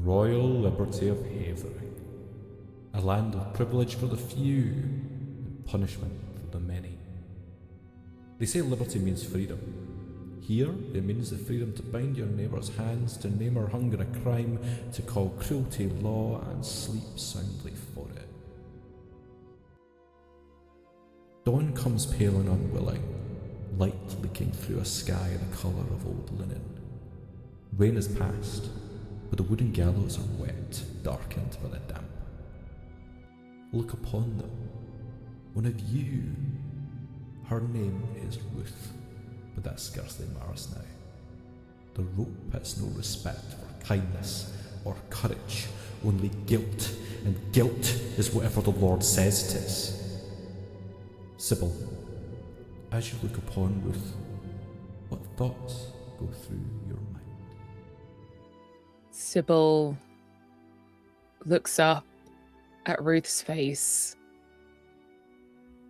royal liberty of Havering, a land of privilege for the few and punishment for the many. They say liberty means freedom. Here, it means the freedom to bind your neighbour's hands, to name or hunger a crime, to call cruelty law, and sleep soundly for it. Dawn comes pale and unwilling, light leaking through a sky the colour of old linen. Rain is past, but the wooden gallows are wet, darkened by the damp. Look upon them. One of you. Her name is Ruth, but that scarcely matters now. The rope has no respect for kindness or courage, only guilt, and guilt is whatever the Lord says it is. Sybil, as you look upon Ruth, what thoughts go through your mind? Sybil looks up at Ruth's face,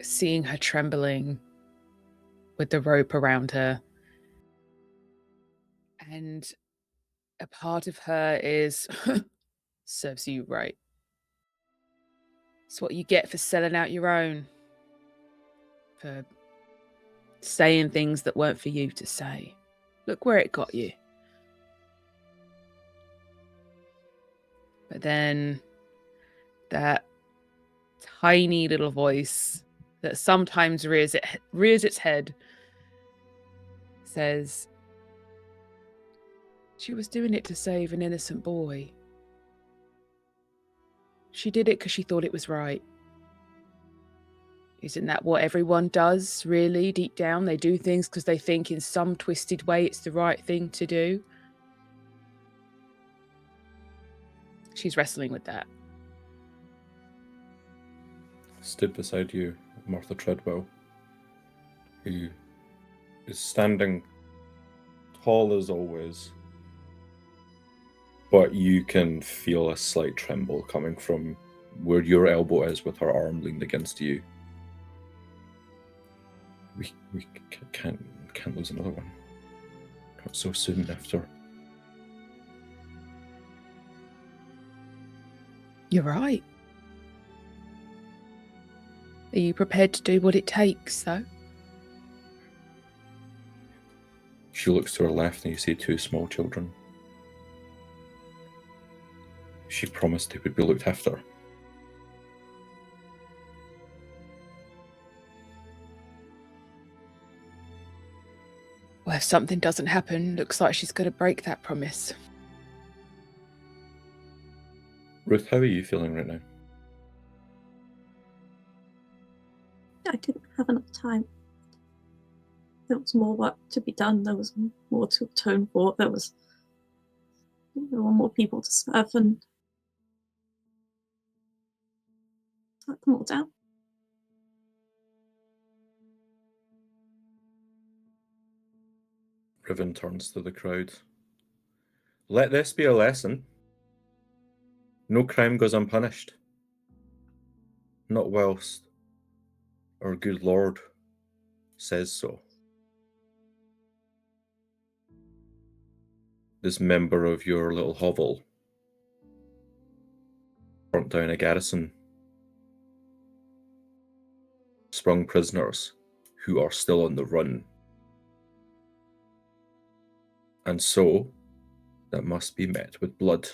seeing her trembling with the rope around her. And a part of her is, serves you right. It's what you get for selling out your own, for saying things that weren't for you to say. Look where it got you. But then that tiny little voice that sometimes rears its head says, she was doing it to save an innocent boy. She did it because she thought it was right. Isn't that what everyone does, really, deep down? They do things because they think in some twisted way it's the right thing to do. She's wrestling with that. Stood beside you, Martha Treadwell, who is standing tall as always, but you can feel a slight tremble coming from where your elbow is with her arm leaned against you. We can't lose another one. Not so soon after. You're right. Are you prepared to do what it takes, though? She looks to her left and you see two small children. She promised they would be looked after. Well, if something doesn't happen, looks like she's going to break that promise. Ruth, how are you feeling right now? I didn't have enough time. There was more work to be done. There was more to atone for. There were more people to serve, and let them all down. Riven turns to the crowd. Let this be a lesson. No crime goes unpunished. Not whilst our good Lord says so. This member of your little hovel burnt down a garrison, sprung prisoners who are still on the run. And so, that must be met with blood.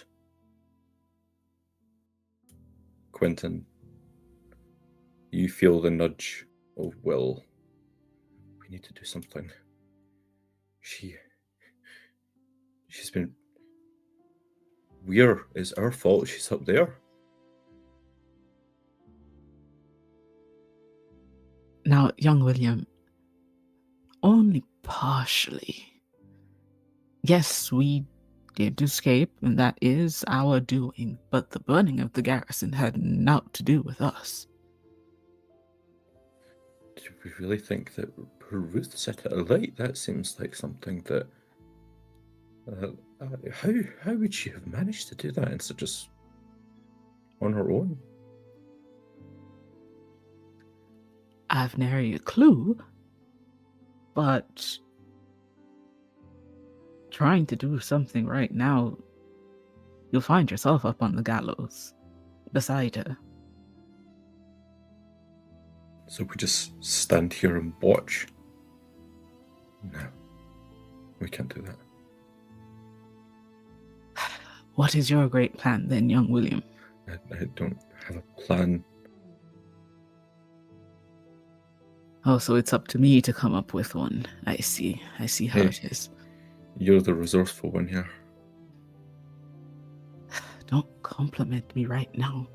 Quentin, you feel the nudge of Will. We need to do something. She's been... It's our fault she's up there. Now, young William, only partially. Yes, we did escape, and that is our doing, but the burning of the garrison had naught to do with us. Do we really think that Ruth set it alight? That seems like something that... how would she have managed to do that instead of just on her own? I've nary a clue, but trying to do something right now you'll find yourself up on the gallows, beside her. So we just stand here and watch? No, we can't do that. What is your great plan then, young William? I don't have a plan. Oh, so it's up to me to come up with one. I see how Hey. it is. You're the resourceful one here. Don't compliment me right now.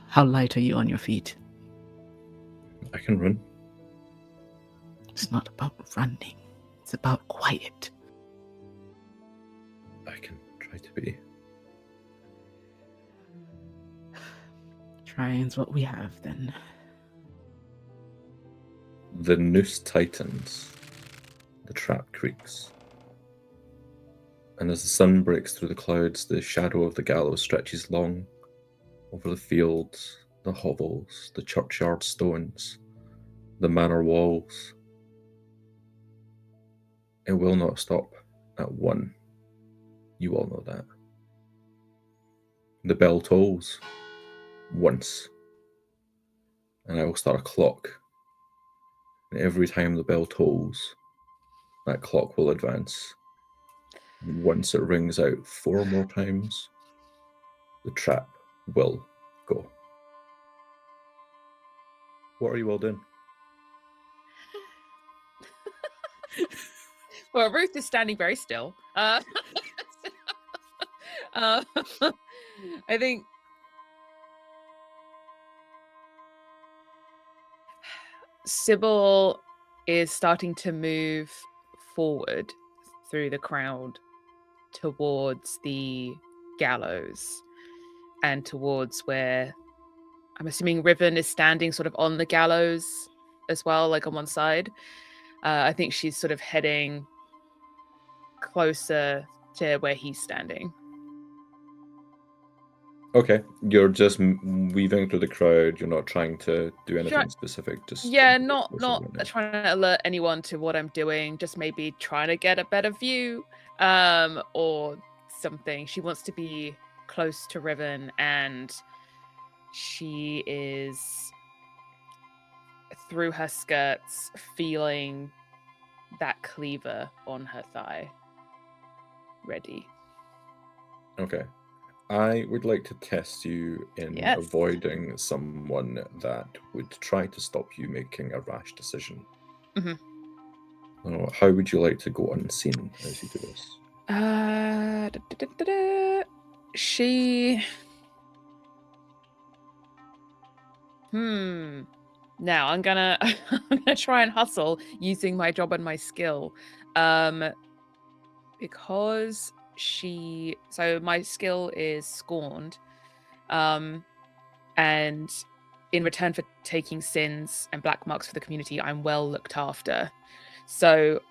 How light are you on your feet? I can run. It's not about running. It's about quiet. I can try to be. Trying's what we have, then. The noose tightens. The trap creaks. And as the sun breaks through the clouds, the shadow of the gallows stretches long over the fields, the hovels, the churchyard stones, the manor walls. It will not stop at one. You all know that. The bell tolls once, and I will start a clock. And every time the bell tolls, that clock will advance. And once it rings out 4 more times, the trap will go. What are you all doing? Well, Ruth is standing very still. I think Sybil is starting to move forward through the crowd towards the gallows and towards where I'm assuming Riven is standing sort of on the gallows as well, like on one side. I think she's sort of heading closer to where he's standing. Okay, you're just weaving through the crowd. You're not trying to do anything specific. Just not right trying to alert anyone to what I'm doing. Just maybe trying to get a better view, or something. She wants to be close to Riven, and she is through her skirts feeling that cleaver on her thigh. Ready. Okay. I would like to test you in avoiding someone that would try to stop you making a rash decision. How would you like to go unseen as you do this? She... Now I'm gonna try and hustle using my job and my skill. Because so my skill is scorned, and in return for taking sins and black marks for the community, I'm well looked after. So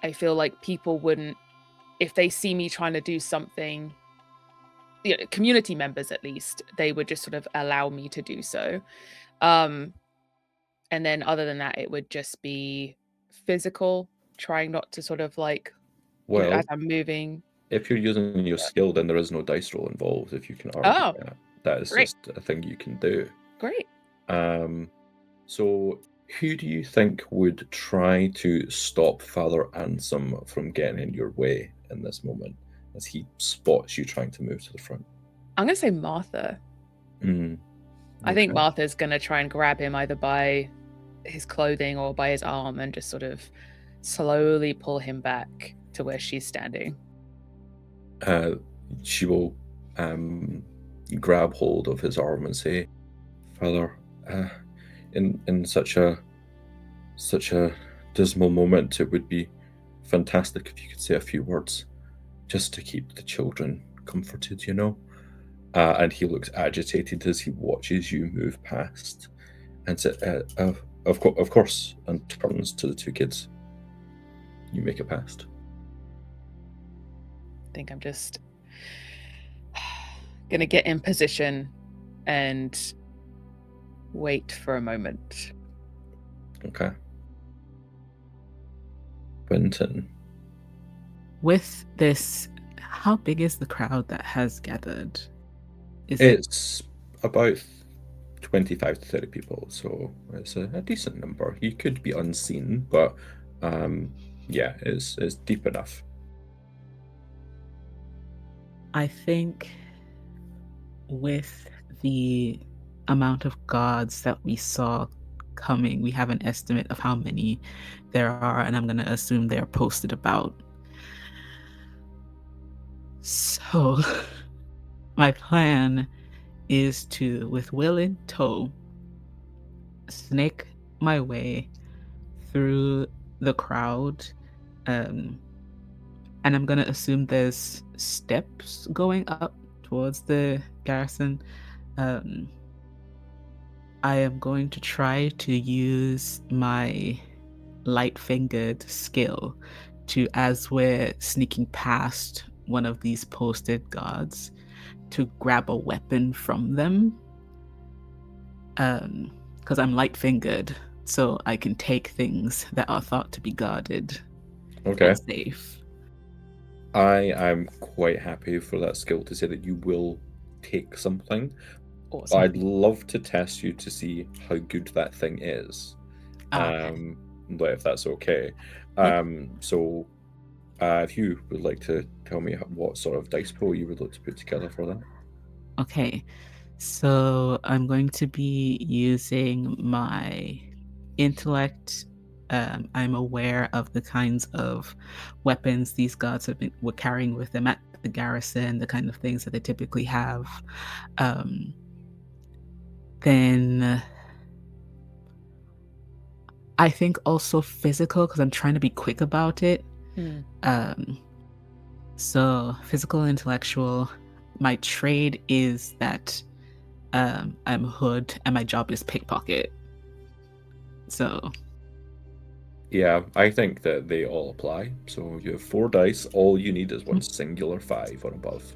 I feel like people wouldn't, if they see me trying to do something, community members at least, they would just sort of allow me to do so. And then other than that, it would just be physical, trying not to sort of like, as I'm moving. If you're using your skill, then there is no dice roll involved. If you can argue that is great. Just a thing you can do. Great. So who do you think would try to stop Father Ansem from getting in your way in this moment as he spots you trying to move to the front? I'm going to say Martha. I think Martha's going to try and grab him either by his clothing or by his arm and just sort of slowly pull him back to where she's standing. She will grab hold of his arm and say, Father, in such a dismal moment, it would be fantastic if you could say a few words just to keep the children comforted, and he looks agitated as he watches you move past and said, of course, and turns to the 2 kids. You make it past. I think I'm just gonna get in position and wait for a moment. Okay. Quentin. With this, how big is the crowd that has gathered? Is it It's about 25 to 30 people, so it's a decent number. You could be unseen, but yeah, it's deep enough. I think with the amount of guards that we saw coming, we have an estimate of how many there are, and I'm going to assume they're posted about. So, my plan is to, with Will in tow, snake my way through the crowd. And I'm going to assume there's steps going up towards the garrison. I am going to try to use my light-fingered skill to, as we're sneaking past one of these posted guards, to grab a weapon from them. Because I'm light-fingered, so I can take things that are thought to be guarded Okay. and safe. I am quite happy for that skill to say that you will take something. Awesome. I'd love to test you to see how good that thing is. Okay. If that's okay. Yep. So if you would like to tell me what sort of dice pool you would like to put together for that. Okay. So I'm going to be using my intellect. I'm aware of the kinds of weapons these guards were carrying with them at the garrison, the kind of things that they typically have. Then I think also physical, because I'm trying to be quick about it. So physical, intellectual. My trade is that I'm hood and my job is pickpocket. So Yeah, I think that they all apply. So you have 4 dice. All you need is one singular 5 or above.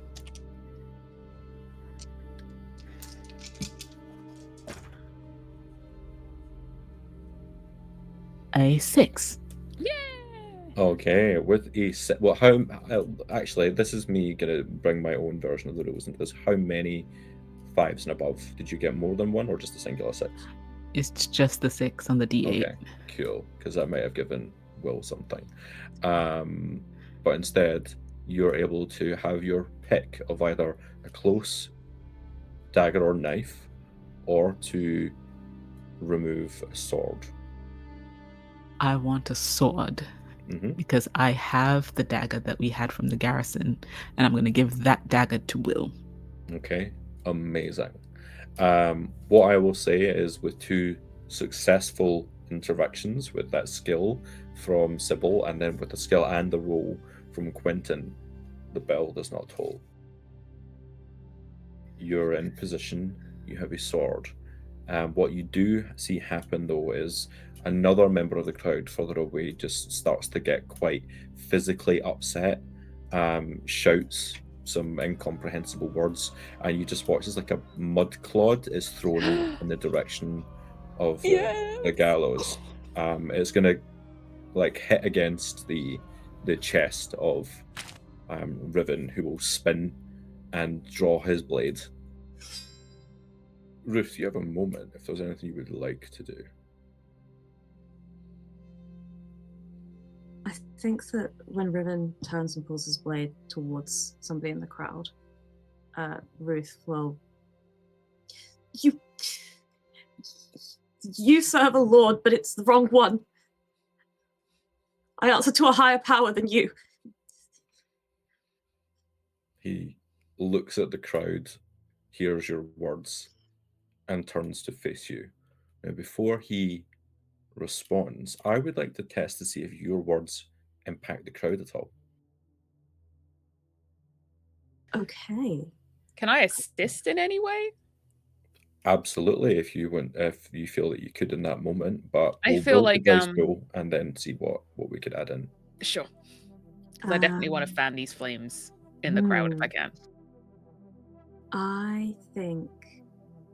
a 6. Okay, with a set. Well, how? Actually, this is me gonna bring my own version of the rules into this. How many 5s and above? Did you get more than one, or just a singular 6? It's just the 6 on the D8. Okay, cool. Because I might have given Will something. But instead, you're able to have your pick of either a close dagger or knife, or to remove a sword. I want a sword because I have the dagger that we had from the garrison, and I'm going to give that dagger to Will. Okay, amazing. What I will say is, with 2 successful interactions with that skill from Sybil, and then with the skill and the roll from Quentin, the bell does not toll. You're in position, you have a sword. What you do see happen, though, is another member of the crowd further away just starts to get quite physically upset, shouts some incomprehensible words, and you just watch as like a mud clod is thrown in the direction of the gallows. It's gonna like hit against the chest of Riven, who will spin and draw his blade. Ruth, you have a moment if there's anything you would like to do. I think that when Riven turns and pulls his blade towards somebody in the crowd, Ruth will. You serve a lord, but it's the wrong one. I answer to a higher power than you. He looks at the crowd, hears your words, and turns to face you. Now, before he responds, I would like to test to see if your words impact the crowd at all. Okay. Can I assist in any way? Absolutely, if you feel that you could in that moment, but I we'll feel build like, the dice pool and then see what we could add in. Sure. Because I definitely want to fan these flames in the crowd if I can. I think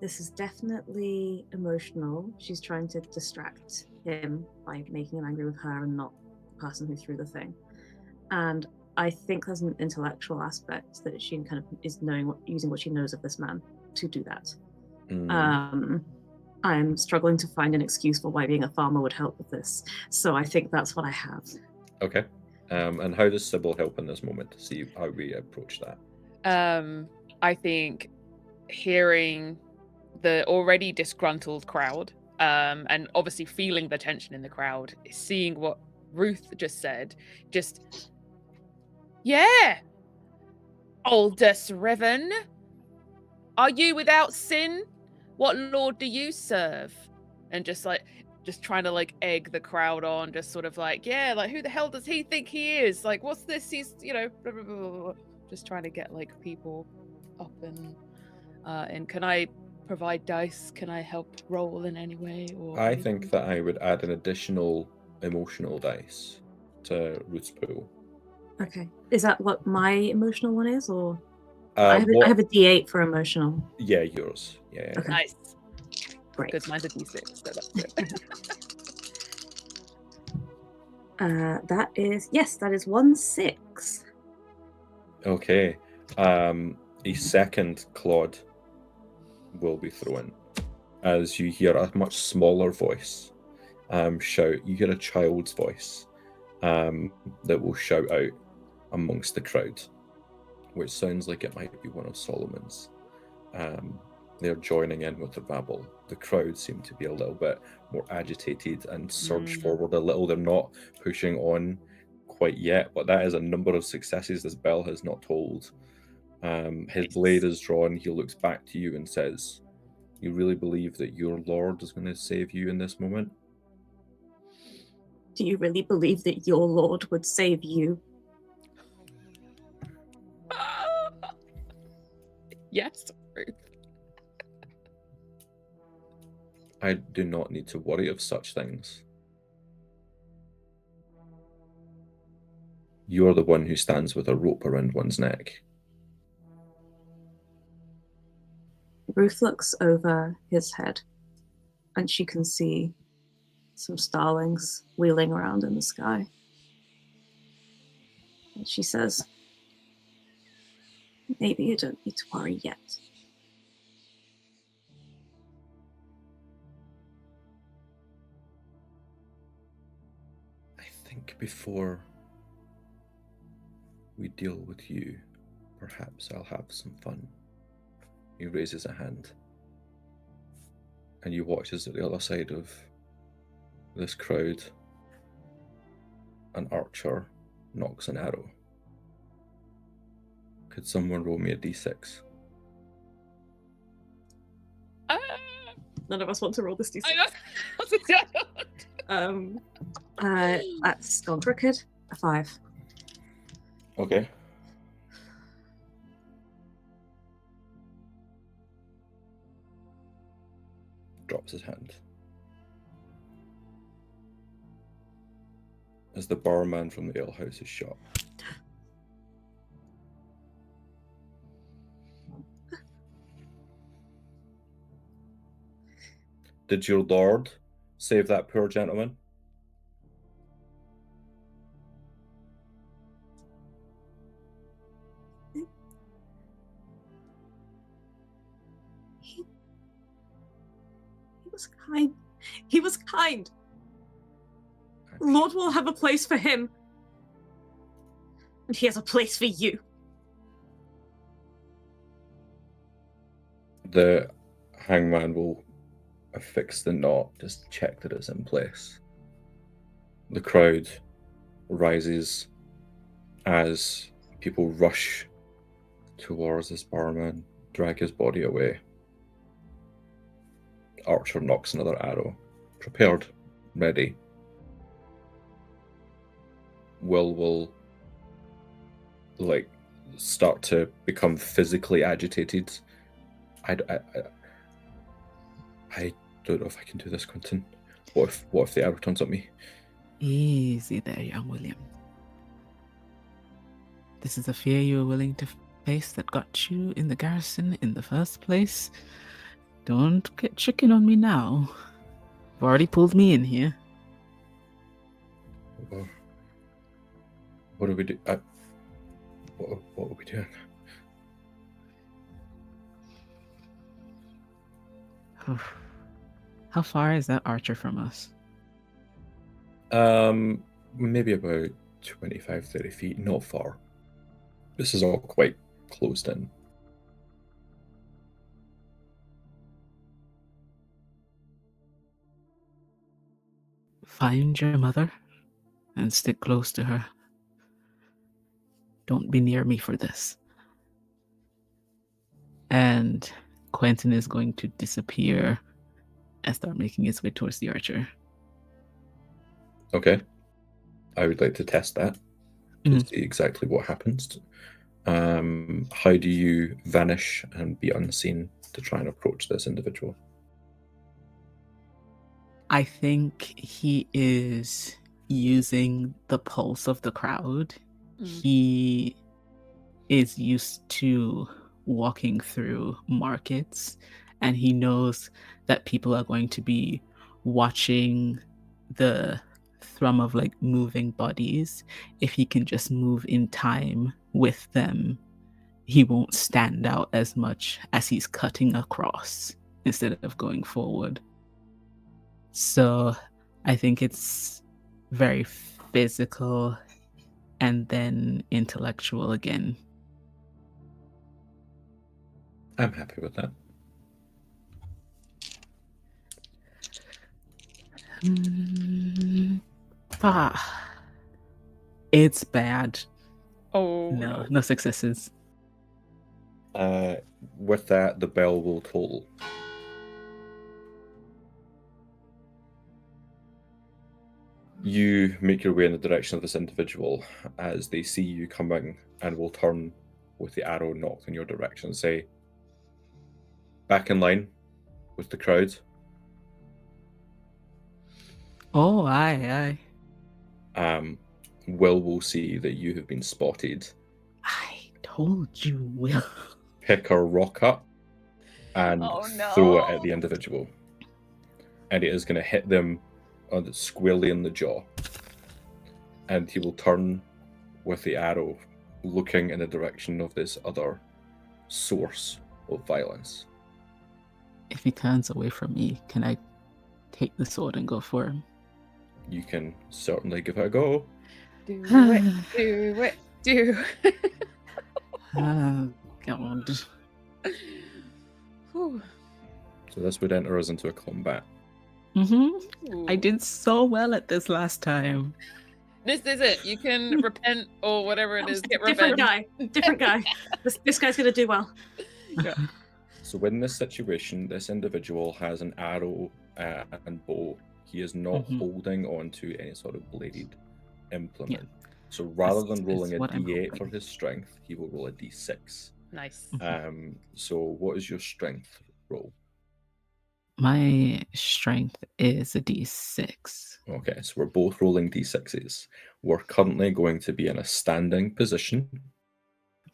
this is definitely emotional. She's trying to distract him by making him angry with her and not person who threw the thing. And I think there's an intellectual aspect that she kind of is using what she knows of this man to do that. I'm struggling to find an excuse for why being a farmer would help with this, so I think that's what I have. Okay. And how does Sybil help in this moment? To see how we approach that. I think hearing the already disgruntled crowd, and obviously feeling the tension in the crowd, seeing what Ruth just said, yeah, Aldous Riven, are you without sin? What lord do you serve? And just trying to like egg the crowd on, just sort of like, yeah, like who the hell does he think he is? Like, what's this? He's, you know, blah, blah, blah, blah, blah. Just trying to get like people up and can I provide dice? Can I help roll in any way? Or I think that I would add an additional emotional dice to Ruth's pool. Okay. Is that what my emotional one is, or I I have a D8 for emotional. Yeah, yours. Yeah. Okay. nice. Great. Because mine's a D6, so that's good. That is 1/6. Okay. A second clod will be thrown as you hear a much smaller voice shout. You hear a child's voice that will shout out amongst the crowd, which sounds like it might be one of Solomon's. They're joining in with the babble. The crowd seem to be a little bit more agitated and surge forward a little. They're not pushing on quite yet, but that is a number of successes this bell has not told. His blade is drawn. He looks back to you and says, "You really believe that your lord is going to save you in this moment?" Do you really believe that your lord would save you? Yes, Ruth. I do not need to worry of such things. You are the one who stands with a rope around one's neck. Ruth looks over his head, and she can see some starlings wheeling around in the sky. And she says, "Maybe you don't need to worry yet." I think before we deal with you, perhaps I'll have some fun. He raises a hand, and you watch as at the other side of this crowd, an archer knocks an arrow. Could someone roll me a d6? None of us want to roll this D6. I know. That's gone crooked. A 5. Okay. Drops his hand. As the barman from the alehouse is shot. Did your lord save that poor gentleman? He was kind. He was kind. Lord will have a place for him. And he has a place for you. The hangman will affix the knot, just check that it's in place. The crowd rises as people rush towards this barman, drag his body away. Archer knocks another arrow. Prepared, ready. Will like start to become physically agitated. I don't know if I can do this, Quentin. What if the arrow turns at me? Easy there, young William. This is a fear you were willing to face that got you in the garrison in the first place. Don't get chicken on me now. You've already pulled me in here. Well, What do we do? What are we doing? How far is that archer from us? Maybe about 25, 30 feet, not far. This is all quite closed in. Find your mother and stick close to her. Don't be near me for this. And Quentin is going to disappear and start making his way towards the archer. Okay. I would like to test that to see exactly what happens. How do you vanish and be unseen to try and approach this individual? I think he is using the pulse of the crowd. He is used to walking through markets, and he knows that people are going to be watching the thrum of like moving bodies. If he can just move in time with them, he won't stand out as much as he's cutting across instead of going forward. So I think it's very physical and then intellectual again. I'm happy with that. It's bad. Oh No successes. With that, the bell will toll. You make your way in the direction of this individual as they see you coming and will turn with the arrow knocked in your direction and say, back in line with the crowd. Oh, aye. Will see that you have been spotted. I told you, Will. Pick a rock up and throw it at the individual. And it is going to hit them squarely in the jaw. And he will turn with the arrow, looking in the direction of this other source of violence. If he turns away from me, can I take the sword and go for him? You can certainly give it a go. Do it. Oh, God. Whew. So this would enter us into a combat. Ooh. Ooh. I did so well at this last time. This is it. You can repent or whatever it is. Get Different revenge. Different guy. This guy's going to do well. Yeah. So in this situation, this individual has an arrow and bow. He is not holding on to any sort of bladed implement. Yeah. So rather than That's rolling a what I'm d8 for hoping. his strength, he will roll a d6. Nice. So what is your strength roll? My strength is a d6. Okay, so we're both rolling d6s. We're currently going to be in a standing position,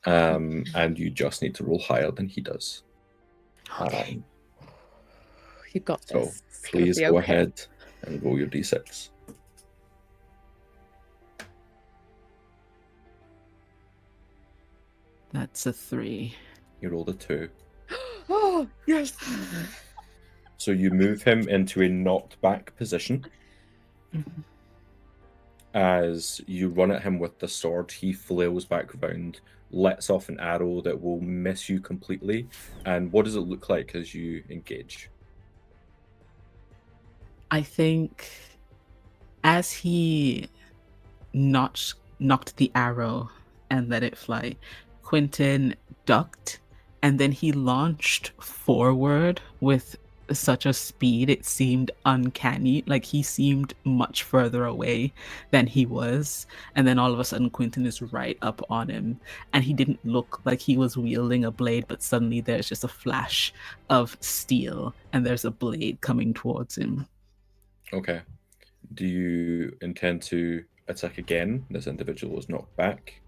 and you just need to roll higher than he does. Okay. You got So this. It's gonna please be go okay. ahead and roll your d6. That's a 3. You rolled a 2. Oh, yes. So you move him into a knocked back position. As you run at him with the sword, he flails back round, lets off an arrow that will miss you completely. And what does it look like as you engage? I think as he knocked the arrow and let it fly, Quentin ducked, and then he launched forward with such a speed it seemed uncanny. Like he seemed much further away than he was, and then all of a sudden Quentin is right up on him, and he didn't look like he was wielding a blade, but suddenly there's just a flash of steel and there's a blade coming towards him. Okay. Do you intend to attack again? This individual is knocked back.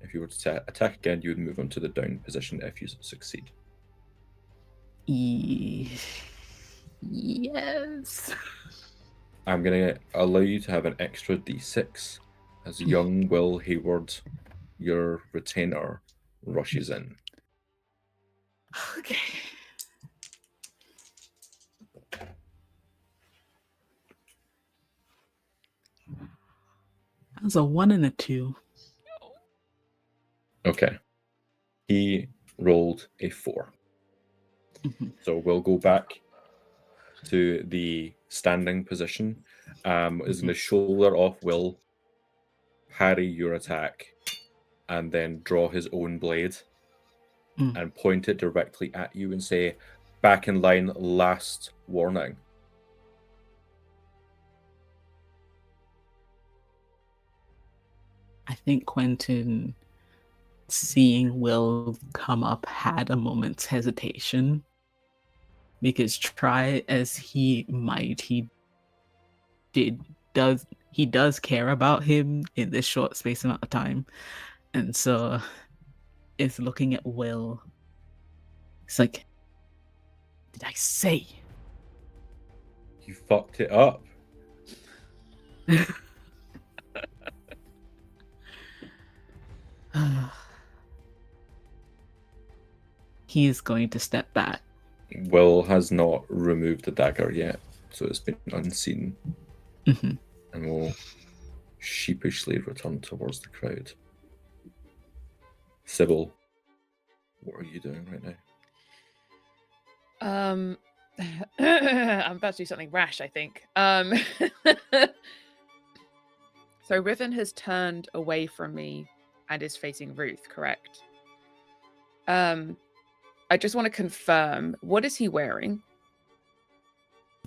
If you were to attack again, you would move on to the down position if you succeed. Yes. I'm going to allow you to have an extra d6 as young Will Hayward, your retainer, rushes in. Okay. That was a 1 and a 2. Okay. He rolled a 4. Mhm. So we'll go back to the standing position. Is going to shoulder off Will, parry your attack, and then draw his own blade and point it directly at you and say, "Back in line, last warning." I think Quentin, seeing Will come up, had a moment's hesitation. Because try as he might, he does care about him in this short space amount of time. And so it's looking at Will. It's like, did I say? You fucked it up. He is going to step back. Will has not removed the dagger yet, so it's been unseen. Mhm. And will sheepishly return towards the crowd. Sybil, what are you doing right now? I'm about to do something rash, I think. So Riven has turned away from me and is facing Ruth, correct? I just want to confirm, what is he wearing?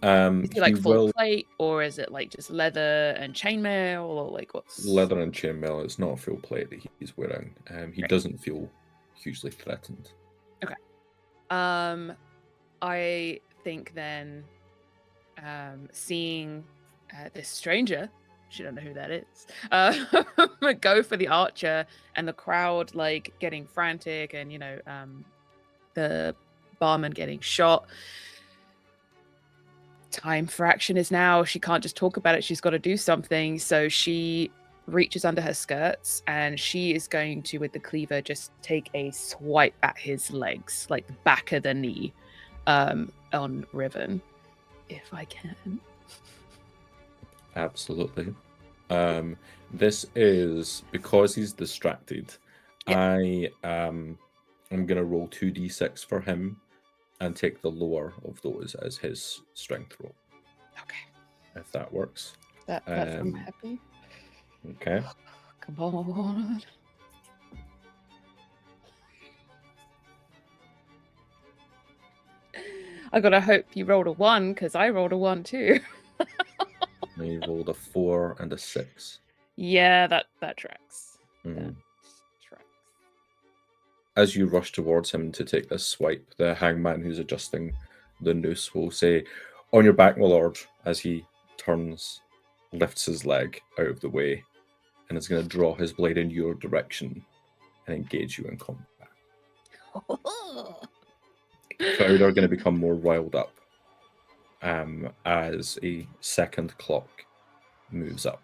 Is he like full plate, or is it like just leather and chainmail, or like what's leather and chainmail? It's not full plate that he's wearing. He doesn't feel hugely threatened. Okay. I think then, seeing this stranger, she don't know who that is, go for the archer, and the crowd like getting frantic, and the barman getting shot. Time for action is now. She can't just talk about it. She's got to do something. So she reaches under her skirts and she is going to, with the cleaver, just take a swipe at his legs, like the back of the knee, on Riven, if I can. Absolutely. This is because he's distracted. Yep. I'm gonna roll 2d6 for him and take the lower of those as his strength roll. Okay. If that works. That's I'm happy. Okay. Come on. I gotta hope you rolled a 1, because I rolled a 1 too. He rolled a 4 and a 6. Yeah, that tracks. Mm-hmm. That tracks. As you rush towards him to take this swipe, the hangman who's adjusting the noose will say, "On your back, my lord," as he turns, lifts his leg out of the way, and is going to draw his blade in your direction and engage you in combat. The crowd are going to become more riled up as a second clock moves up,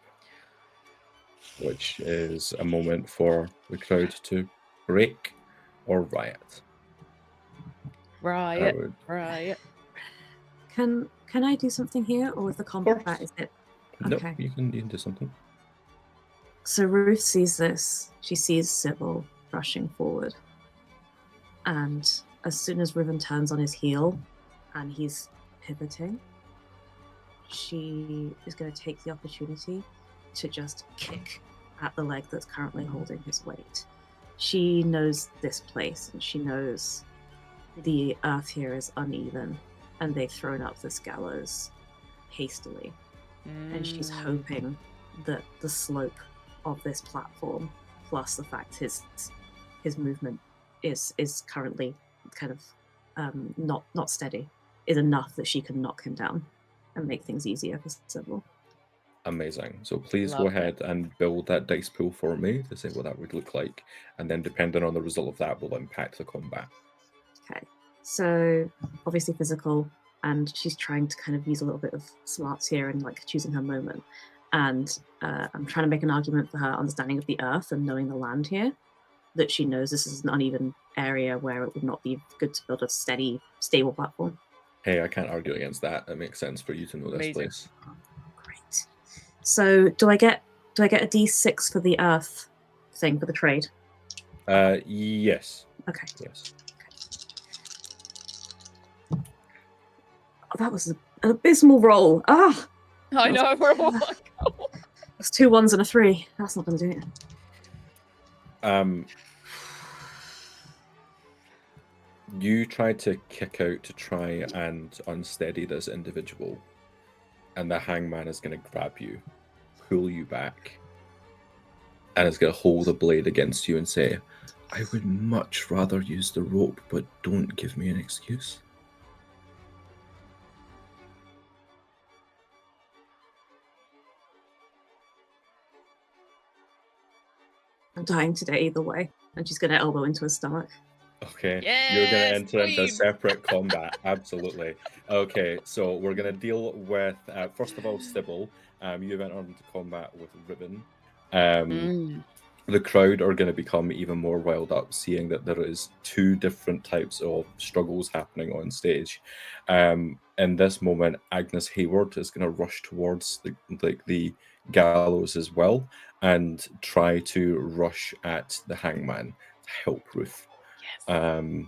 which is a moment for the crowd to break or riot. Riot. Can I do something here, or with the combat? Is it okay? No, you can do something. So Ruth sees this. She sees Sybil rushing forward, and as soon as Riven turns on his heel, and he's pivoting, she is going to take the opportunity to just kick at the leg that's currently holding his weight. She knows this place, and she knows the earth here is uneven, and they've thrown up this gallows hastily. And she's hoping that the slope of this platform, plus the fact his movement is currently kind of not steady, is enough that she can knock him down and make things easier for Sybil. Amazing. So please go ahead and build that dice pool for me to say what that would look like, and then depending on the result of that will impact the combat. Okay, so obviously physical, and she's trying to kind of use a little bit of smarts here and like choosing her moment. And I'm trying to make an argument for her understanding of the earth and knowing the land here, that she knows this is an uneven area where it would not be good to build a steady, stable platform. Hey, I can't argue against that. It makes sense for you to know this Amazing. place. Great. So do I get a D6 for the earth thing for the trade? Yes. Okay. Yes. Oh, that was an abysmal roll. Ah, I know, we're all like, oh. that's 2 1s and a 3. That's not going to do it. You try to kick out to try and unsteady this individual, and the hangman is going to grab you, pull you back, and is going to hold the blade against you and say, I would much rather use the rope, but don't give me an excuse. I'm dying today either way. And she's going to elbow into his stomach. Okay, you're going to Yes, enter into queen. separate combat. Absolutely. Okay, so we're going to deal with, first of all, Sybil. You've entered into combat with Riven. The crowd are going to become even more riled up, seeing that there is 2 different types of struggles happening on stage. In this moment, Agnes Hayward is going to rush towards the gallows as well, and try to rush at the hangman to help Ruth. Yes.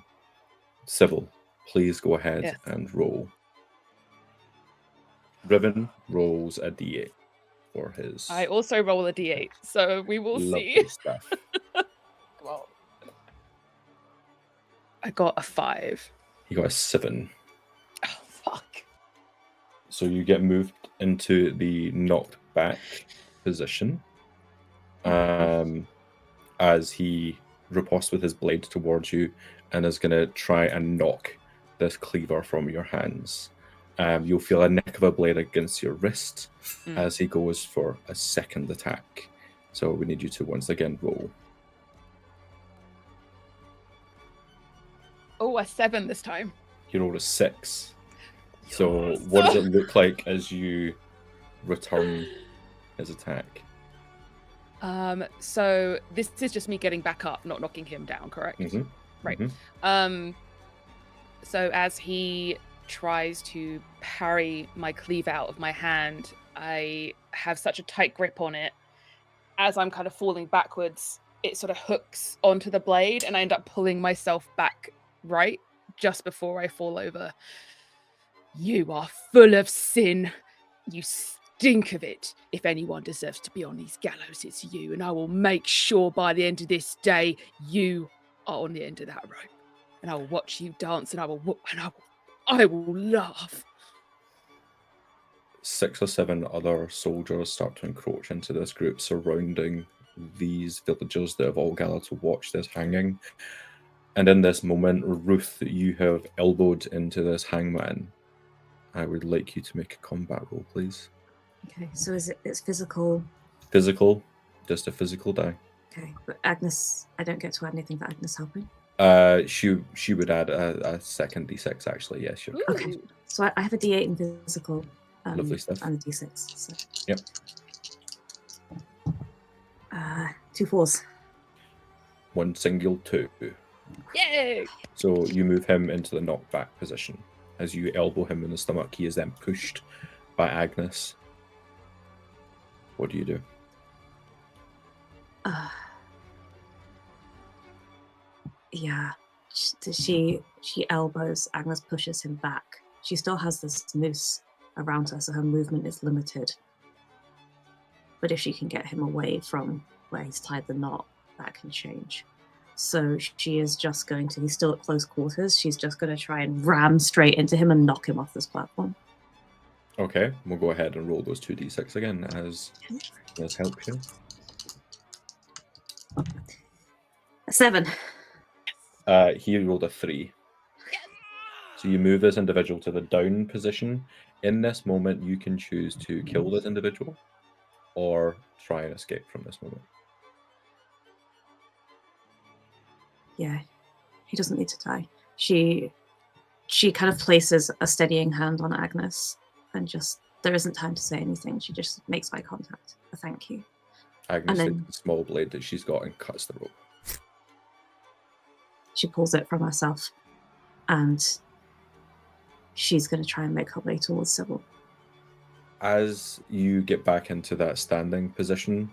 Sybil, please go ahead Yes. and roll. Riven rolls a d8 for his I also roll a d8, so we will lovely see. stuff. Well, I got a 5. He got a 7. Oh, fuck. So you get moved into the knocked back position as he riposts with his blade towards you and is going to try and knock this cleaver from your hands. You'll feel a nick of a blade against your wrist as he goes for a second attack. So we need you to once again roll. Oh, a 7 this time. You rolled a 6. So what does it look like as you return his attack? So this is just me getting back up, not knocking him down, correct? Mm-hmm. Right. Mm-hmm. So as he tries to parry my cleave out of my hand, I have such a tight grip on it. As I'm kind of falling backwards, it sort of hooks onto the blade, and I end up pulling myself back right just before I fall over. You are full of sin. You stink of it. If anyone deserves to be on these gallows, it's you, and I will make sure by the end of this day you are on the end of that rope. And I will watch you dance, and I will laugh. 6 or 7 other soldiers start to encroach into this group, surrounding these villagers that have all gathered to watch this hanging. And in this moment, Ruth, you have elbowed into this hangman. I would like you to make a combat roll, please. Okay, so it's physical? Physical, just a physical die. Okay, but Agnes, I don't get to add anything for Agnes helping? She would add a second d6, actually, yes. Sure. Okay, so I have a d8 in physical. Lovely stuff. And a d6. So. Yep. 2 4s. 1 single 2. Yay! So you move him into the knockback position. As you elbow him in the stomach, he is then pushed by Agnes. What do you do? Yeah. She elbows. Agnes pushes him back. She still has this noose around her, so her movement is limited. But if she can get him away from where he's tied the knot, that can change. So she is just going to, he's still at close quarters, she's just going to try and ram straight into him and knock him off this platform. Okay, we'll go ahead and roll those 2d6 again as this helps you. A 7. He rolled a 3. So you move this individual to the down position. In this moment, you can choose to kill this individual or try and escape from this moment. Yeah, he doesn't need to die. She kind of places a steadying hand on Agnes and just There isn't time to say anything. She just makes eye contact. A thank you. Agnes And then- takes the small blade that she's got and cuts the rope. She pulls it from herself, and she's going to try and make her way towards Sybil. As you get back into that standing position,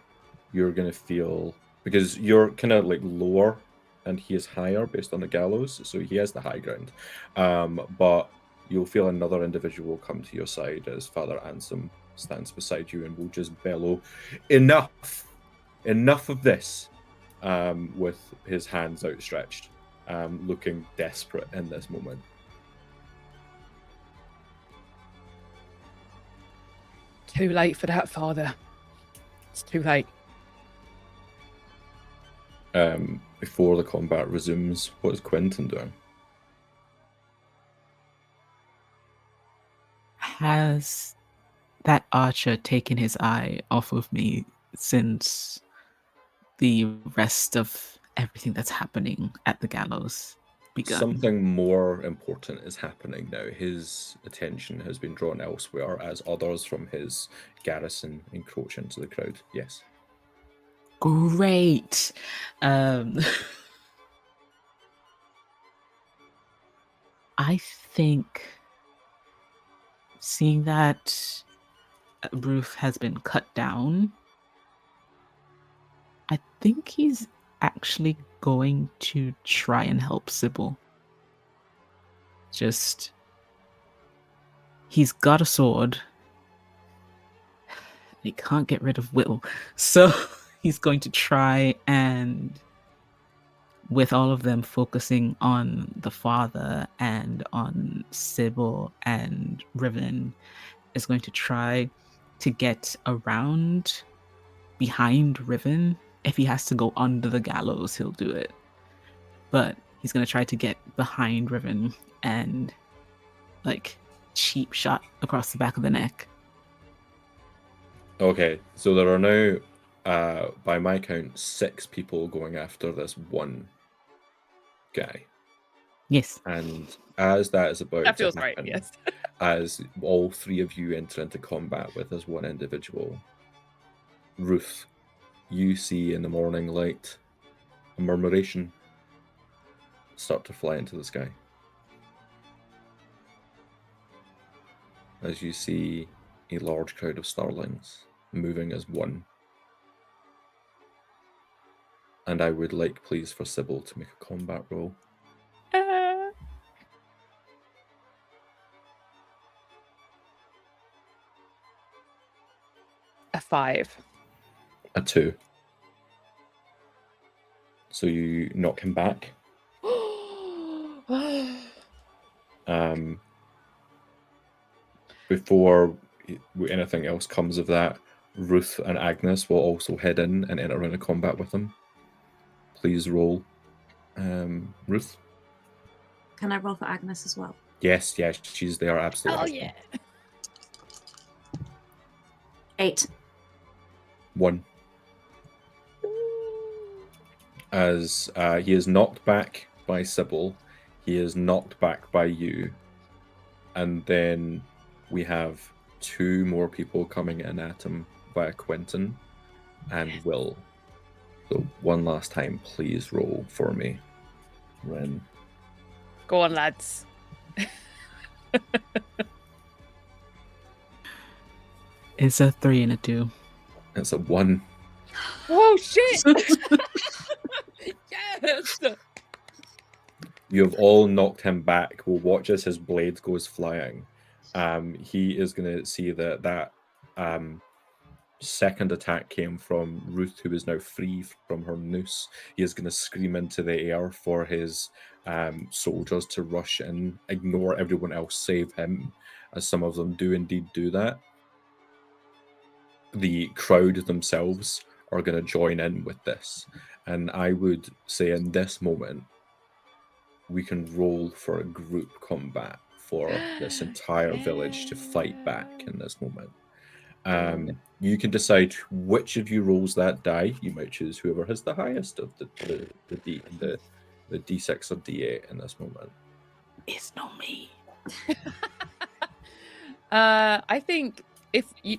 you're going to feel, because you're kind of like lower and he is higher based on the gallows, so he has the high ground. But you'll feel another individual come to your side as Father Ansem stands beside you and will just bellow, "Enough! Enough of this!" With his hands outstretched, looking desperate in this moment. Too late for that, Father. It's too late. Before the combat resumes, what is Quentin doing? Has that archer taken his eye off of me since the rest of everything that's happening at the gallows begun? Something more important is happening now. His attention has been drawn elsewhere as others from his garrison encroach into the crowd. Yes. Great. I think seeing that Ruth has been cut down, I think he's actually going to try and help Sybil. Just, he's got a sword. He can't get rid of Will. So he's going to try and, with all of them focusing on the father and on Sybil and Riven, is going to try to get around behind Riven. If he has to go under the gallows, he'll do it. But he's going to try to get behind Riven and, like, cheap shot across the back of the neck. Okay, so there are now, by my count, 6 people going after this one guy. Yes. And as that is about That to feels right, happen, yes. as all 3 of you enter into combat with this one individual, Ruth, you see in the morning light a murmuration start to fly into the sky. As you see a large crowd of starlings moving as one. And I would like, please, for Sybil to make a combat roll. A 5. A 2. So you knock him back. Before anything else comes of that, Ruth and Agnes will also head in and enter into combat with him. Please roll. Ruth? Can I roll for Agnes as well? Yes, she's there, absolutely. Oh, yeah. 8. 1. As he is knocked back by Sybil, he is knocked back by you, and then we have 2 more people coming in at him via Quentin and Will. So one last time, please roll for me, Ren. Go on, lads. It's a 3 and a 2. It's a 1. Oh, shit! Yes! You have all knocked him back. We'll watch as his blade goes flying. He is going to see that second attack came from Ruth, who is now free from her noose. He is going to scream into the air for his soldiers to rush in, ignore everyone else, save him, as some of them do indeed do that. The crowd themselves are going to join in with this. And I would say in this moment, we can roll for a group combat for this entire village to fight back in this moment. You can decide which of you rolls that die. You might choose whoever has the highest of the D6 or D8 in this moment. It's not me. I think if you,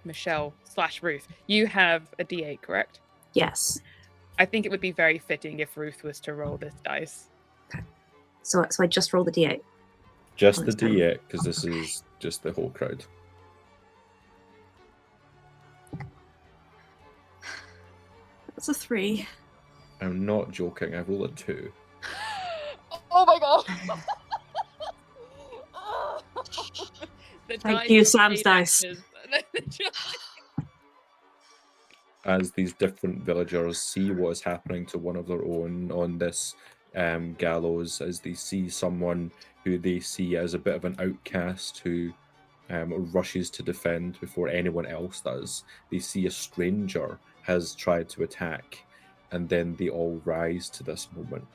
Michelle / Ruth, you have a D8, correct? Yes. I think it would be very fitting if Ruth was to roll this dice. So I just roll the D8. Just Oh, the it's done. D8, because this Okay. is just the whole crowd. That's a 3. I'm not joking. I rolled a 2. Oh my god! The Thank dice you, are Sam's paid dice. actors. As these different villagers see what is happening to one of their own on this gallows, as they see someone who they see as a bit of an outcast who rushes to defend before anyone else does. They see a stranger has tried to attack, and then they all rise to this moment,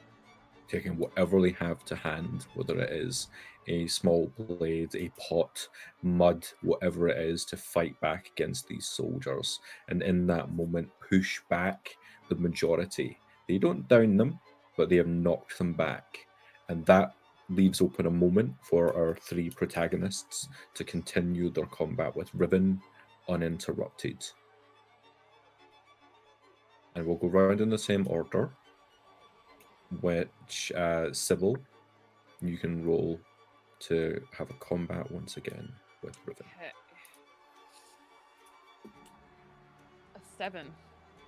taking whatever they have to hand, whether it is a small blade, a pot, mud, whatever it is, to fight back against these soldiers. And in that moment, push back the majority. They don't down them, but they have knocked them back. And that leaves open a moment for our 3 protagonists to continue their combat with Riven uninterrupted. And we'll go round in the same order, which Sybil, you can roll to have a combat once again with Riven. A 7.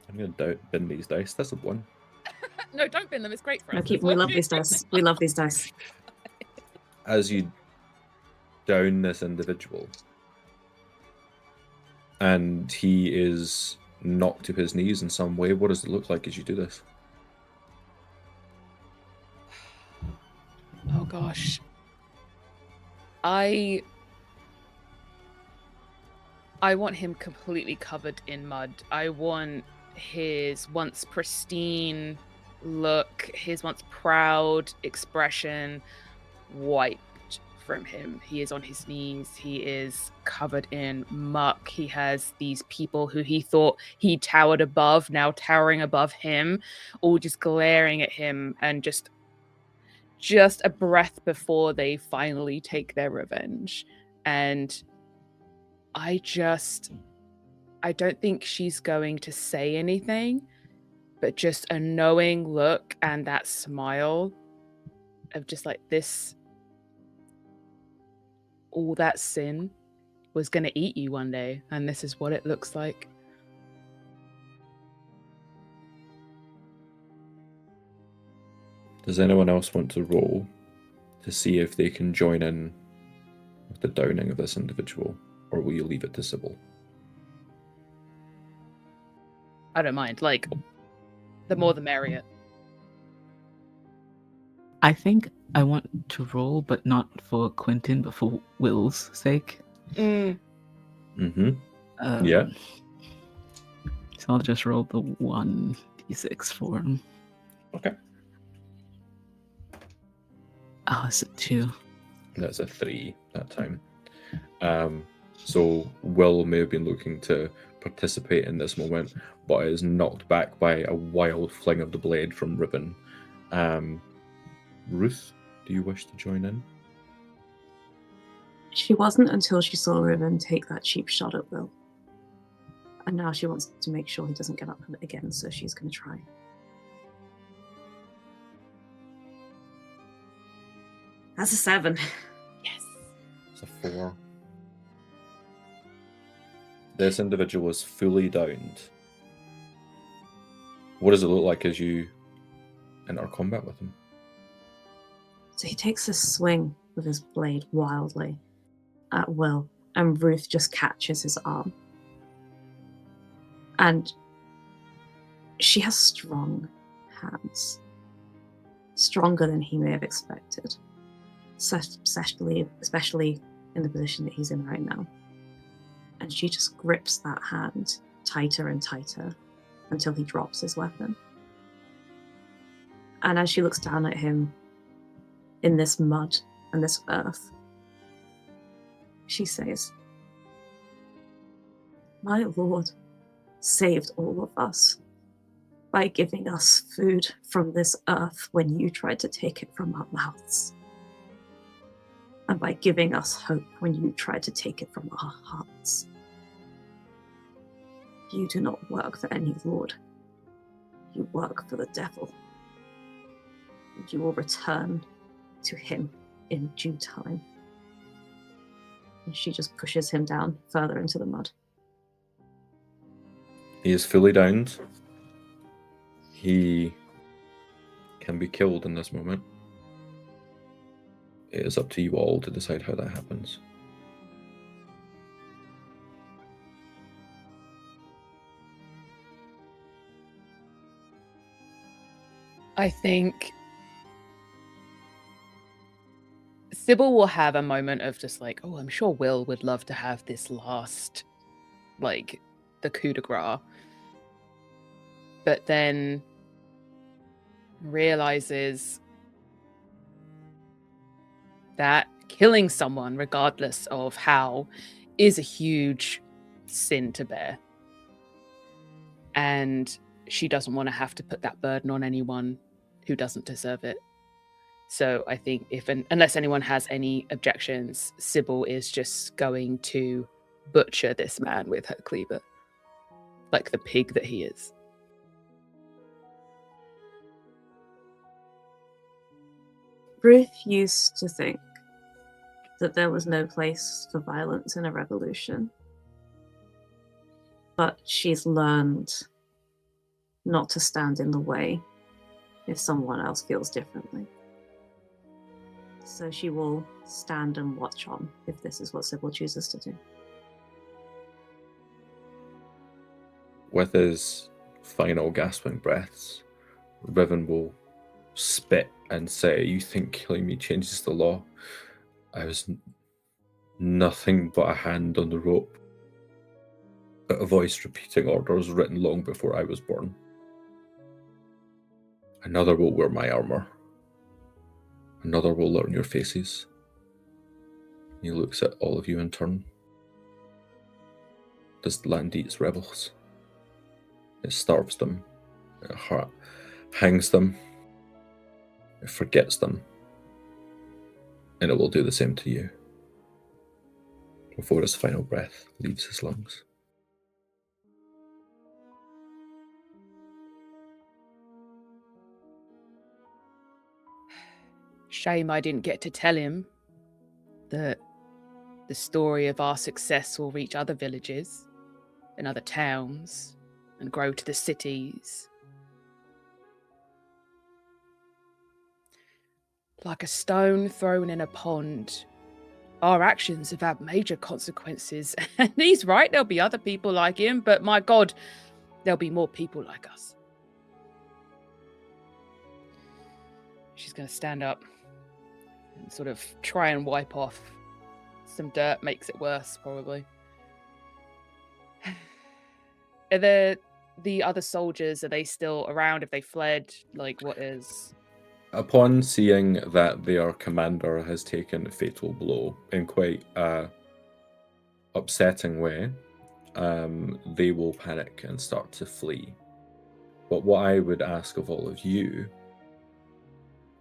I'm going to bin these dice. That's a 1. No, don't bin them. It's great for No, us. keep. We love these dice. We love these dice. As you down this individual, and he is knocked to his knees in some way, what does it look like as you do this? Oh gosh. I want him completely covered in mud. I want his once pristine look, his once proud expression wiped from him. He is on his knees. He is covered in muck. He has these people who he thought he towered above, now towering above him, all just glaring at him and just a breath before they finally take their revenge. And I don't think she's going to say anything, but just a knowing look and that smile of just like this, all that sin was going to eat you one day, and this is what it looks like. Does anyone else want to roll to see if they can join in with the downing of this individual, or will you leave it to Sybil? I don't mind. Like, the more the merrier. I think I want to roll, but not for Quentin, but for Will's sake. Mm-hmm. Um, Yeah. So I'll just roll the 1d6 for him. Okay. Oh, it's a 2. That's a 3 that time. So Will may have been looking to participate in this moment, but is knocked back by a wild fling of the blade from Riven. Ruth, do you wish to join in? She wasn't until she saw Riven take that cheap shot at Will. And now she wants to make sure he doesn't get up again, so she's going to try. That's a 7. Yes. It's a 4. This individual is fully downed. What does it look like as you enter combat with him? So he takes a swing with his blade wildly at Will, and Ruth just catches his arm. And she has strong hands. Stronger than he may have expected. Especially in the position that he's in right now. And she just grips that hand tighter and tighter until he drops his weapon. And as she looks down at him in this mud and this earth, she says, "My Lord saved all of us by giving us food from this earth when you tried to take it from our mouths. And by giving us hope when you tried to take it from our hearts. You do not work for any lord. You work for the devil. And you will return to him in due time. And she just pushes him down further into the mud. He is fully downed. He can be killed in this moment. It is up to you all to decide how that happens. I think Sybil will have a moment of just like, oh, I'm sure Will would love to have this last, like, the coup de grace. But then realizes that killing someone, regardless of how, is a huge sin to bear. And she doesn't want to have to put that burden on anyone who doesn't deserve it. So I think unless anyone has any objections, Sybil is just going to butcher this man with her cleaver. Like the pig that he is. Ruth used to think that there was no place for violence in a revolution. But she's learned not to stand in the way if someone else feels differently. So she will stand and watch on if this is what Sybil chooses to do. With his final gasping breaths, Riven will spit and say, "You think killing me changes the law? I was nothing but a hand on the rope. A voice repeating orders written long before I was born. Another will wear my armor. Another will learn your faces." He looks at all of you in turn. This land eats rebels. It starves them. It hangs them. It forgets them. And it will do the same to you before his final breath leaves his lungs. Shame I didn't get to tell him that the story of our success will reach other villages and other towns and grow to the cities. Like a stone thrown in a pond, our actions have had major consequences. And he's right, there'll be other people like him, but my God, there'll be more people like us. She's going to stand up and sort of try and wipe off some dirt. Makes it worse, probably. Are the other soldiers, are they still around? Have they fled? Like, what is... Upon seeing that their commander has taken a fatal blow in quite a upsetting way, they will panic and start to flee. But what I would ask of all of you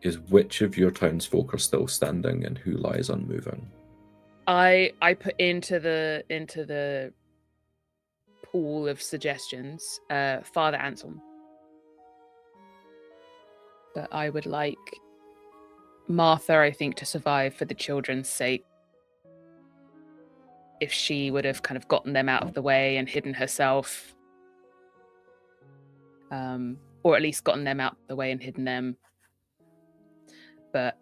is which of your townsfolk are still standing and who lies unmoving? I put into the pool of suggestions Father Anselm. But I would like Martha, I think, to survive for the children's sake. If she would have kind of gotten them out of the way and hidden herself. Or at least gotten them out of the way and hidden them. But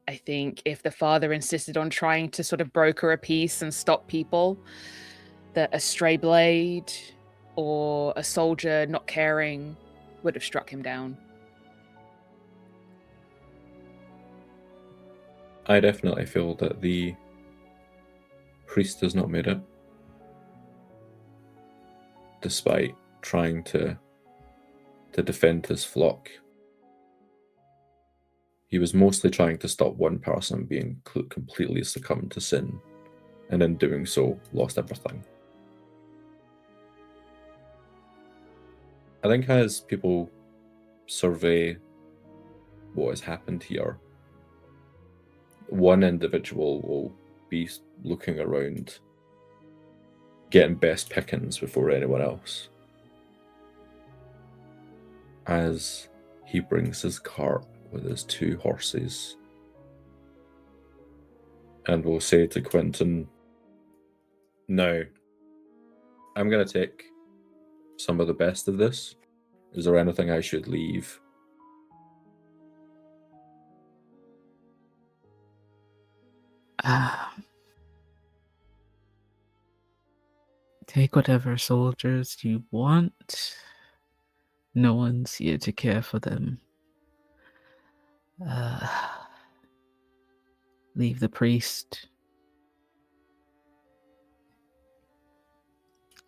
I think if the father insisted on trying to sort of broker a peace and stop people, that a stray blade or a soldier not caring would have struck him down. I definitely feel that the priest has not made it, despite trying to defend his flock. He was mostly trying to stop one person being completely succumbed to sin, and in doing so, lost everything. I think as people survey what has happened here, one individual will be looking around getting best pickings before anyone else. As he brings his cart with his 2 horses and will say to Quentin, "Now, I'm going to take some of the best of this. Is there anything I should leave?" Take whatever soldiers you want. No one's here to care for them. Leave the priest.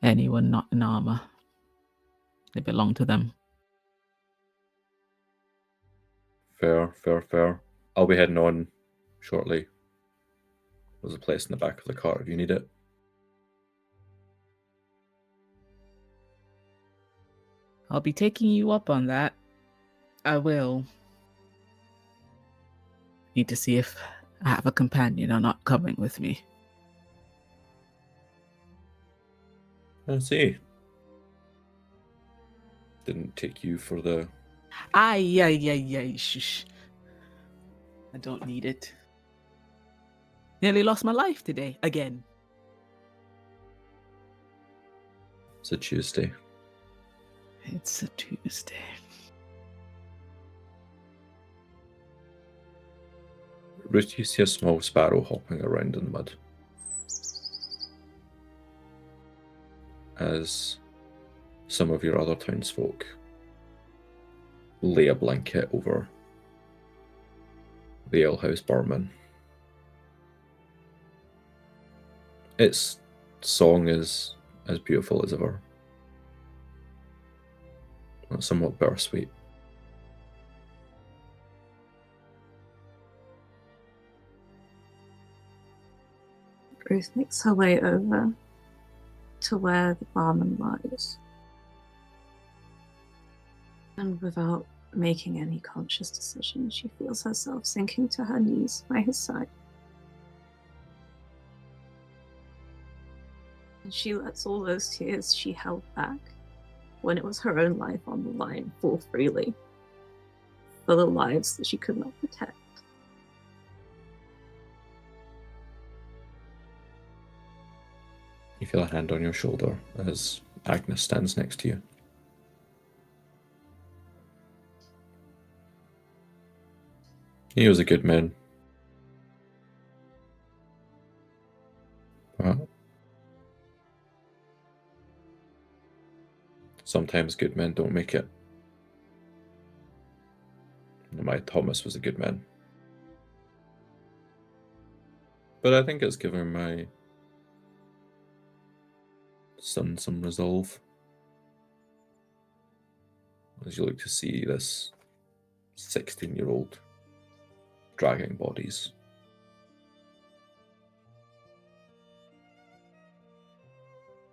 Anyone not in armor. They belong to them. Fair. I'll be heading on shortly. There's a place in the back of the cart if you need it. I'll be taking you up on that. I will. Need to see if I have a companion or not coming with me. I see. Didn't take you for the... Shush. I don't need it. Nearly lost my life today, again. It's a Tuesday. It's a Tuesday. Ruth, you see a small sparrow hopping around in the mud. As some of your other townsfolk lay a blanket over the alehouse barman. Its song is as beautiful as ever. Somewhat bittersweet. Ruth makes her way over to where the barman lies. And without making any conscious decision, she feels herself sinking to her knees by his side. And she lets all those tears she held back when it was her own life on the line fall freely for the lives that she could not protect. You feel a hand on your shoulder as Agnes stands next to you. He was a good man. But sometimes good men don't make it. My Thomas was a good man. But I think it's given my son some resolve. As you look to see this 16-year-old dragging bodies.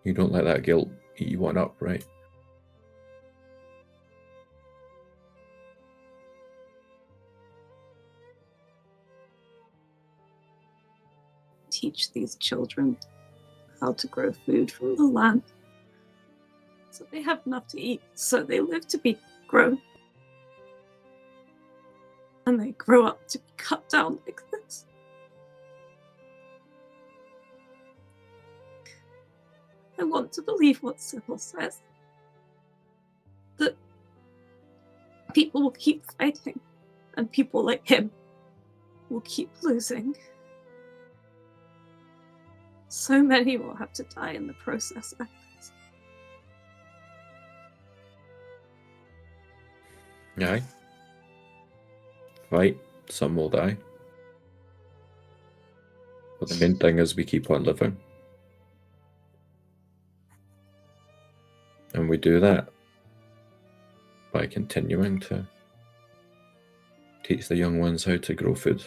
You don't let that guilt eat you one up, right? Teach these children how to grow food from the land, so they have enough to eat, so they live to be grown. And they grow up to be cut down like this. I want to believe what Sybil says. That people will keep fighting, and people like him will keep losing. So many will have to die in the process like this. Aye. Right, some will die. But the main thing is we keep on living. And we do that by continuing to teach the young ones how to grow food.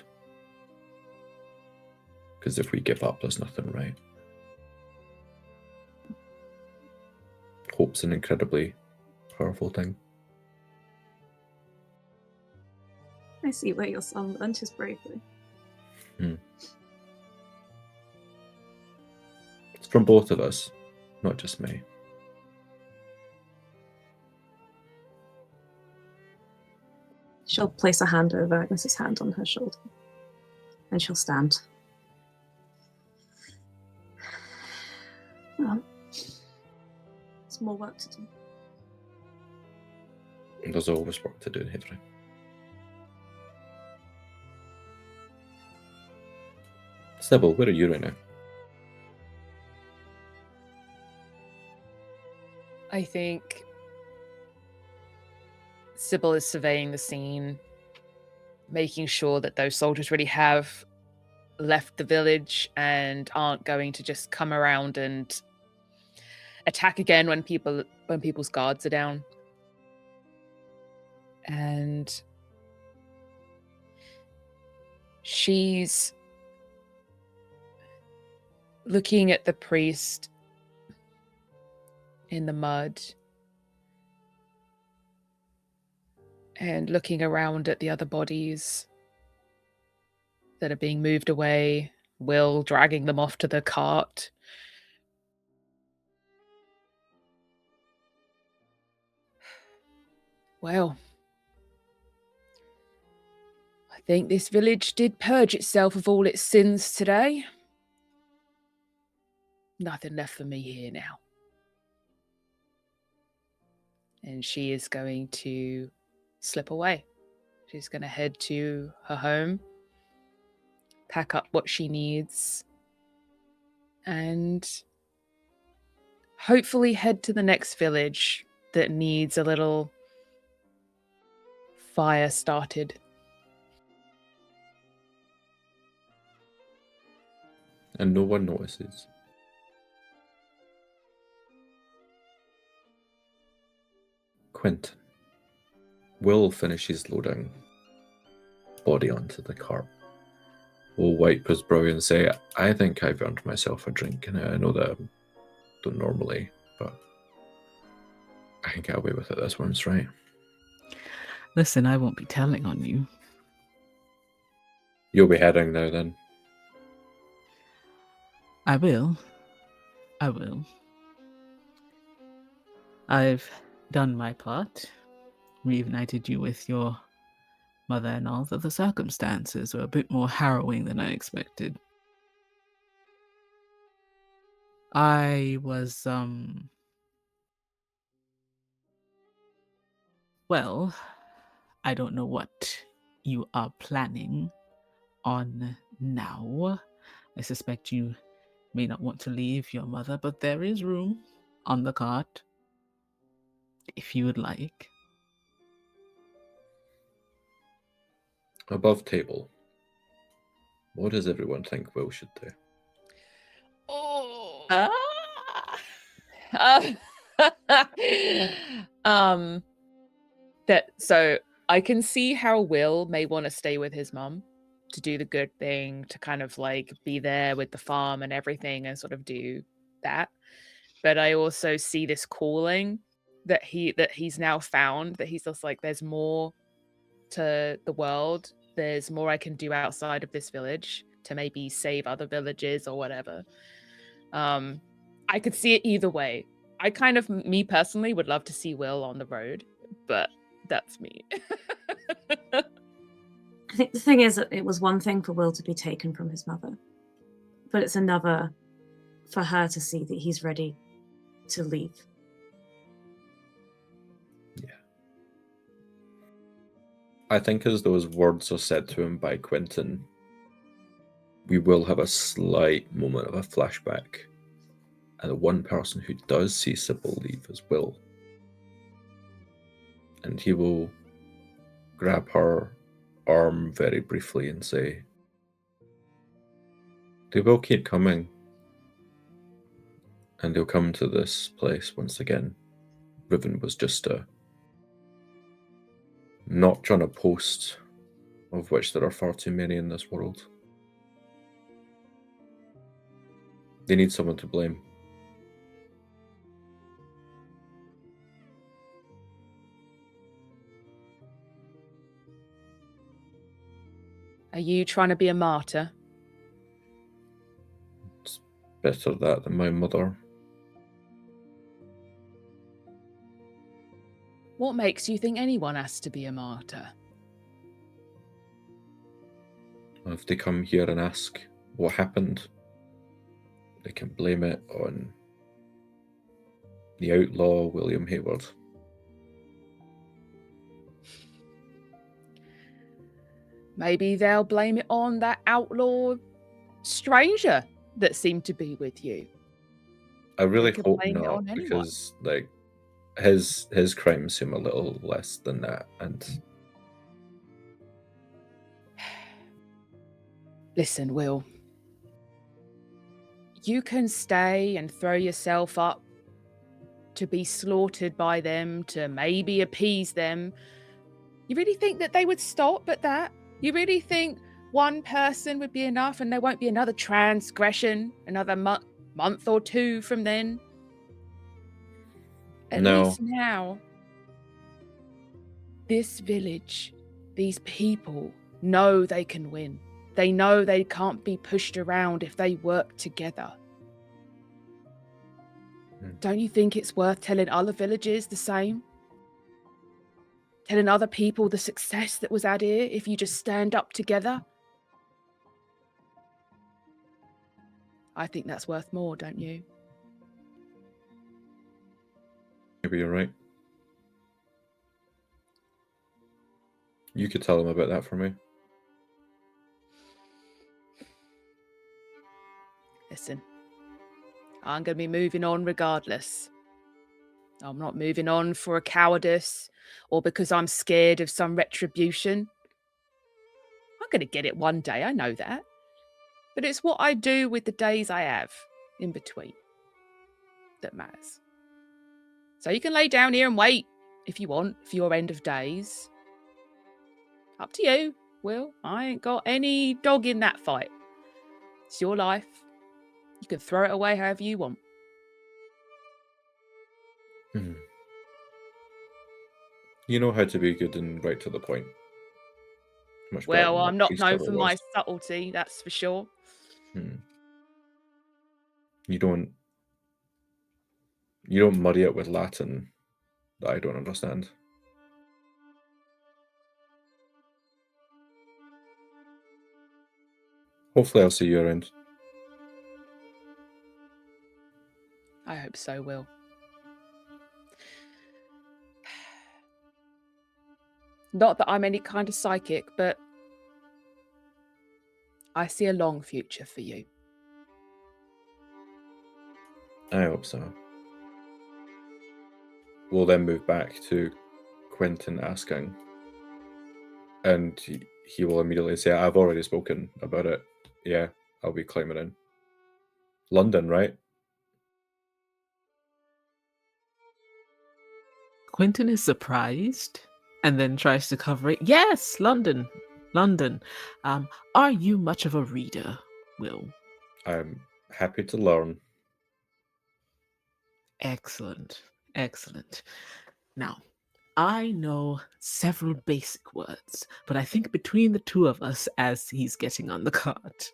Because if we give up, there's nothing right. Hope's an incredibly powerful thing. I see where your son learned his bravery. It's from both of us. not just me. She'll place a hand over Agnes's hand on her shoulder, and she'll stand. Well, there's more work to do. There's always work to do, Hedry. Sybil, where are you right now? I think Sybil is surveying the scene, making sure that those soldiers really have left the village and aren't going to just come around and attack again when people's guards are down. And she's looking at the priest in the mud and looking around at the other bodies that are being moved away, Will dragging them off to the cart. Well, I think this village did purge itself of all its sins today. Nothing left for me here now. And she is going to slip away. She's going to head to her home, pack up what she needs, and hopefully head to the next village that needs a little fire started. And no one notices. Quentin. Will finishes loading body onto the cart. Will wipe his brow and say, I think I've earned myself a drink, and I know that I don't normally, but I can get away with it this once, right? Listen, I won't be telling on you. You'll be heading now then. I will. I've done my part. Reunited you with your mother and all, that the circumstances were a bit more harrowing than I expected. I was, well, I don't know what you are planning on now. I suspect you may not want to leave your mother, but there is room on the cart if you would like. Above table. What does everyone think Will should do? Oh. So I can see how Will may want to stay with his mum to do the good thing, to kind of like be there with the farm and everything and sort of do that. But I also see this calling that he's now found, that he's just like, there's more to the world. There's more I can do outside of this village to maybe save other villages or whatever. I could see it either way. I kind of, me personally, would love to see Will on the road, but that's me. I think the thing is that it was one thing for Will to be taken from his mother, but it's another for her to see that he's ready to leave. Yeah. I think as those words are said to him by Quentin, we will have a slight moment of a flashback. And the one person who does see Sybil leave is Will. And he will grab her arm very briefly and say, they will keep coming. And they'll come to this place once again. Riven was just a notch on a post, of which there are far too many in this world. They need someone to blame. Are you trying to be a martyr? It's better that than my mother. What makes you think anyone has to be a martyr? If they come here and ask what happened, they can blame it on the outlaw William Hayward. Maybe they'll blame it on that outlaw stranger that seemed to be with you. I really could hope blame it not, on anyone. because like his crimes seem a little less than that, and Listen, Will. You can stay and throw yourself up to be slaughtered by them, to maybe appease them. You really think that they would stop at that? You really think one person would be enough and there won't be another transgression another month or two from then? At No. least now, this village, these people know they can win. They know they can't be pushed around if they work together. Don't you think it's worth telling other villages the same? Telling other people the success that was had here if you just stand up together? I think that's worth more, don't you? maybe you're right. You could tell them about that for me. Listen, I'm going to be moving on regardless. I'm not moving on for a cowardice or because I'm scared of some retribution. I'm going to get it one day, I know that. But it's what I do with the days I have in between that matters. So you can lay down here and wait if you want for your end of days. Up to you, Will. I ain't got any dog in that fight. It's your life. You can throw it away however you want. You know how to be good and right to the point. Much better Well, than I'm that not priest known ever for was. my subtlety, that's for sure. You don't muddy it with Latin that I don't understand. Hopefully I'll see you around. I hope so, Will. Not that I'm any kind of psychic, but I see a long future for you. I hope so. We'll then move back to Quentin asking, and he will immediately say, I've already spoken about it. Yeah, I'll be climbing in. London, right? Quentin is surprised and then tries to cover it. Yes, London. London. Are you much of a reader, Will? I'm happy to learn. Excellent. Excellent. Now, I know several basic words, but I think between the two of us, as he's getting on the cart.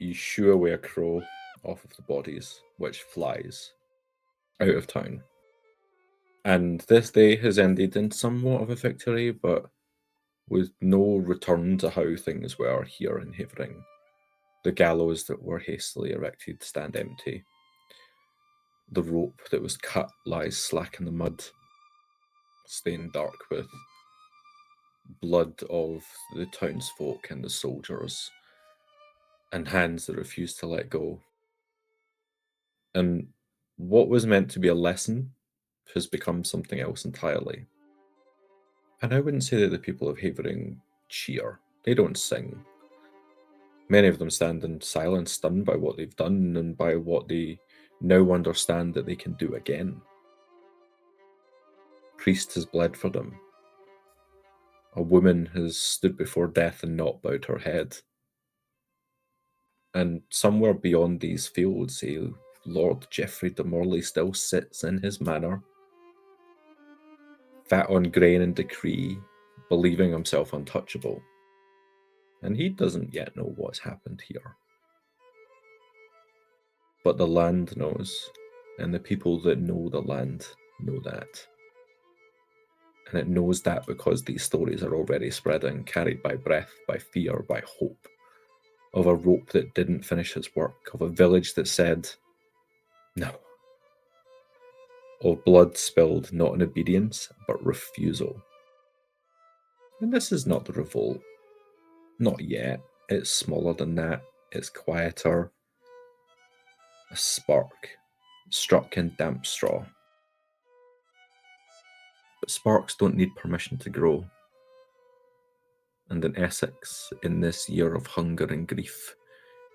You shoo away a crow off of the bodies, which flies out of town. And this day has ended in somewhat of a victory, but with no return to how things were here in Havering. The gallows that were hastily erected stand empty. The rope that was cut lies slack in the mud, stained dark with blood of the townsfolk and the soldiers, and hands that refuse to let go. And what was meant to be a lesson has become something else entirely. And I wouldn't say that the people of Havering cheer. They don't sing. Many of them stand in silence, stunned by what they've done and by what they now understand that they can do again. Priest has bled for them. A woman has stood before death and not bowed her head. And somewhere beyond these fields, a Lord Geoffrey de Morley still sits in his manor, fat on grain and decree, believing himself untouchable. And he doesn't yet know what's happened here. But the land knows, and the people that know the land know that. And it knows that because these stories are already spreading, carried by breath, by fear, by hope, of a rope that didn't finish its work, of a village that said no, of blood spilled not in obedience, but refusal. And this is not the revolt. Not yet. It's smaller than that. It's quieter. A spark struck in damp straw. But sparks don't need permission to grow. And in Essex, in this year of hunger and grief,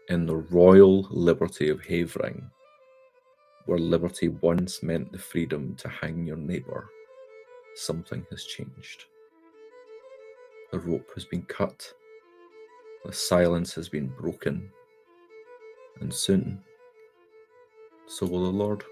in the royal liberty of Havering, where liberty once meant the freedom to hang your neighbour, something has changed. The rope has been cut, the silence has been broken, and soon, so will the Lord.